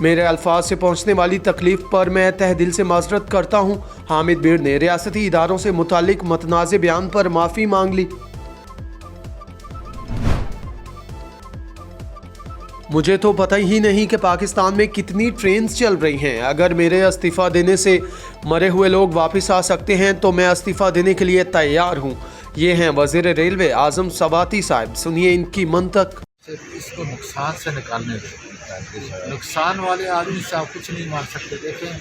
میرے الفاظ سے پہنچنے والی تکلیف پر میں تہ دل سے معذرت کرتا ہوں۔ حامد بیر نے ریاستی اداروں سے متعلق متنازع بیان پر معافی مانگ لی۔ مجھے تو پتہ ہی نہیں کہ پاکستان میں کتنی ٹرینز چل رہی ہیں۔ اگر میرے استعفیٰ دینے سے مرے ہوئے لوگ واپس آ سکتے ہیں تو میں استعفیٰ دینے کے لیے تیار ہوں۔ یہ ہیں وزیر ریلوے اعظم سواتی صاحب، سنیے ان کی منطق۔ اس کو نقصان سے نکالنے دیں، نقصان والے آدمی سے آپ کچھ نہیں مار سکتے۔ دیکھیں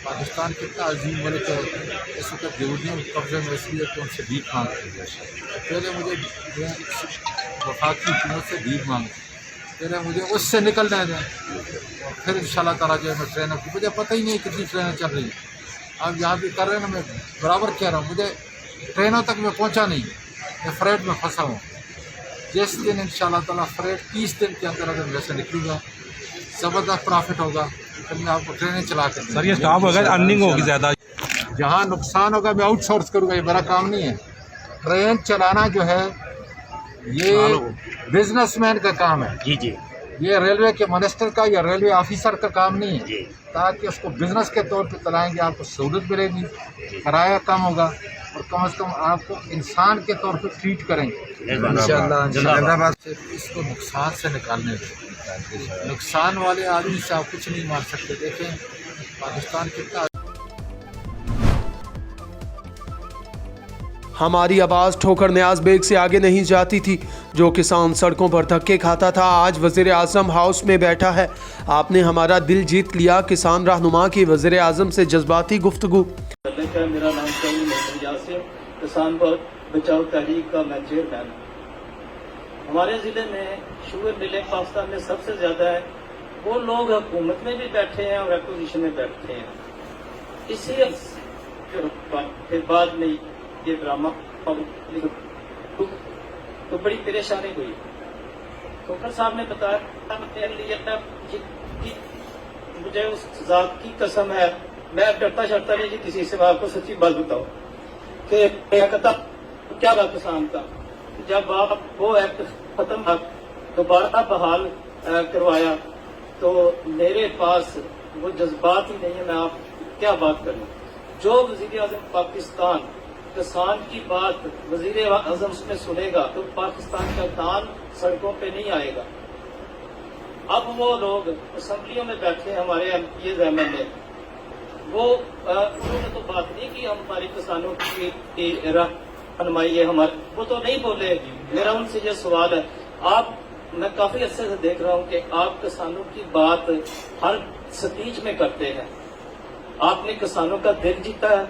پاکستان کتنا عظیم ملک ہے، اس وقت یہودیوں کے قبضے میں اس لیے کہ ان سے بھیک مانگتے ہیں۔ پہلے مجھے وفاقی حکومت سے بھیک مانگتے، پہلے مجھے اس سے نکلنے دیں اور پھر انشاءاللہ تعالیٰ جو ہے میں ٹرینوں کی، مجھے پتہ ہی نہیں کتنی ٹرینیں چل رہی ہیں۔ اب یہاں بھی کر رہے ہیں نا، میں برابر کہہ رہا ہوں، مجھے ٹرینوں تک میں پہنچا نہیں، میں فریٹ میں پھنسا ہوں۔ جس دن انشاءاللہ تعالیٰ فریٹ 30 دن کے اندر اگر ویسے نکلوں گا، زبردست پرافٹ ہوگا، پھر میں آپ کو ٹرینیں چلا کے سر یہ اسٹاف ہوگا، ارننگ ہوگی زیادہ۔ جہاں نقصان ہوگا میں آؤٹ سورس کروں گا، یہ میرا کام نہیں ہے۔ ٹرین چلانا جو ہے یہ بزنس مین کا کام ہے، جی یہ ریلوے کے منسٹر کا یا ریلوے آفیسر کا کام نہیں ہے۔ تاکہ اس کو بزنس کے طور پہ چلائیں گے، آپ کو سہولت ملے گی، کرایہ کم ہوگا، اور کم از کم آپ کو انسان کے طور پہ ٹریٹ کریں گے انشاءاللہ۔ اس کو نقصان سے نکالنے دیں، نقصان والے آدمی سے آپ کچھ نہیں مار سکتے۔ دیکھیں پاکستان کتنا ہماری آواز ٹھوکر نیاز بیگ سے آگے نہیں جاتی تھی۔ جو کسان سڑکوں پر دھکے کھاتا تھا آج وزیر اعظم ہاؤس میں بیٹھا ہے۔ آپ نے ہمارا دل جیت لیا۔ کسان رہنما کی وزیر اعظم سے جذباتی گفتگو۔ میرا نام محمد یاسر، کسان بچاؤ تحریک کا میں چیئرمین ہوں۔ ہمارے ضلع میں شوگر ملیں پاکستان میں سب سے زیادہ ہے۔ وہ لوگ حکومت میں بھی بیٹھے ہیں اور اپوزیشن میں بیٹھے ہیں، اسی پھر بعد میں یہ ڈرامہ تو بڑی پریشانی ہوئی۔ ٹھوکر صاحب نے بتایا مجھے اس ذات کی قسم ہے، میں اب ڈرتا شرتا نہیں جی کسی سے، آپ کو سچی بات بتاؤ کہ کیا بات کسان کا، جب آپ وہ ایکٹ ختم دوبارہ بحال کروایا تو میرے پاس وہ جذبات ہی نہیں ہے، میں آپ کیا بات کروں۔ جو وزیر اعظم پاکستان کسان کی بات وزیر اعظم اس میں سنے گا تو پاکستان کا دان سڑکوں پہ نہیں آئے گا۔ اب وہ لوگ اسمبلیوں میں بیٹھے ہمارے M P As M L A, وہ انہوں نے تو بات نہیں کی ہمارے کسانوں کی رہنمائی ہے ہمارے، وہ تو نہیں بولے۔ میرا ان سے یہ سوال ہے، میں کافی عرصے سے دیکھ رہا ہوں کہ آپ کسانوں کی بات ہر سپیچ میں کرتے ہیں، آپ نے کسانوں کا دل جیتا ہے۔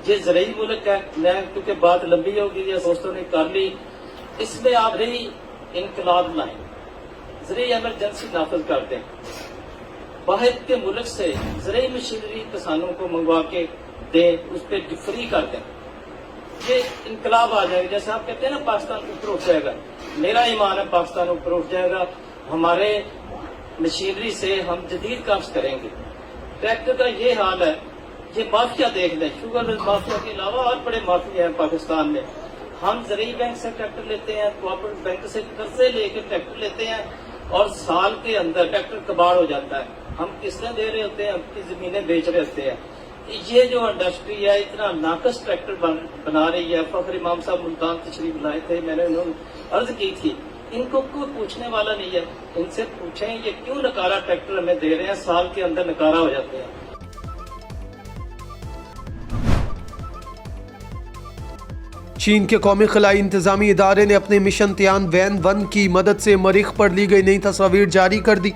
یہ زرعی ملک ہے، میں کیونکہ بات لمبی ہوگی، یہ دوستوں نے کر لی، اس میں آپ زرعی انقلاب لائیں، زرعی ایمرجنسی نافذ کر دیں، باہر کے ملک سے زرعی مشینری کسانوں کو منگوا کے دیں، اس پہ فری کر دیں، یہ انقلاب آ جائے گا۔ جیسے آپ کہتے ہیں نا پاکستان اوپر اٹھ جائے گا، میرا ایمان ہے پاکستان اوپر اٹھ جائے گا۔ ہمارے مشینری سے ہم جدید کام کریں گے۔ ٹریکٹر کا یہ حال ہے، یہ مافیا دیکھ لیں، شوگر مافیا کے علاوہ اور بڑے مافیا ہیں پاکستان میں۔ ہم زرعی بینک سے ٹریکٹر لیتے ہیں، کوآپریٹو بینک سے قرضے لے کے ٹریکٹر لیتے ہیں، اور سال کے اندر ٹریکٹر کباڑ ہو جاتا ہے، ہم قسطیں دے رہے ہوتے ہیں، اپنی زمینیں بیچ رہے ہوتے ہیں۔ یہ جو انڈسٹری ہے اتنا ناقص ٹریکٹر بنا رہی ہے۔ فخر امام صاحب ملتان تشریف لائے تھے، میں نے انہوں نے عرض کی تھی، ان کو کوئی پوچھنے والا نہیں ہے، ان سے پوچھیں یہ کیوں نکارا ٹریکٹر ہمیں دے رہے ہیں، سال کے اندر نکارا ہو جاتے ہیں۔ چین کے قومی خلائی انتظامی ادارے نے اپنے مشن تیان وین 1 کی مدد سے مریخ پر لی گئی نئی تصاویر جاری کر دی۔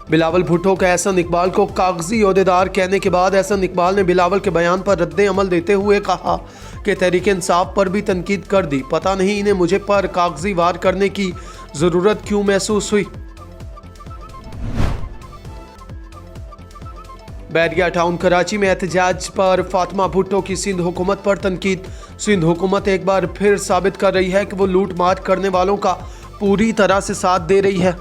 بلاول بھٹو کا احسن اقبال کو کاغذی عہدیدار کہنے کے بعد احسن اقبال نے بلاول کے بیان پر رد عمل دیتے ہوئے کہا کہ تحریک انصاف پر بھی تنقید کر دی، پتہ نہیں انہیں مجھے پر کاغذی وار کرنے کی ضرورت کیوں محسوس ہوئی۔ بیریا ٹاؤن کراچی میں احتجاج پر فاطمہ بھٹو کی سندھ حکومت پر تنقید۔ سندھ حکومت ایک بار پھر ثابت کر رہی ہے کہ وہ لوٹ مار کرنے والوں کا پوری طرح سے ساتھ دے رہی ہے۔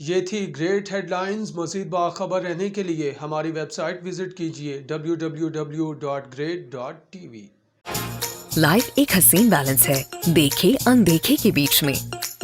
یہ تھی گریٹ ہیڈ لائنز۔ مزید باخبر رہنے کے لیے ہماری ویب سائٹ وزٹ کیجیے www.great.tv۔ لائف ایک حسین بیلنس ہے، دیکھے اندیکھے کے بیچ میں۔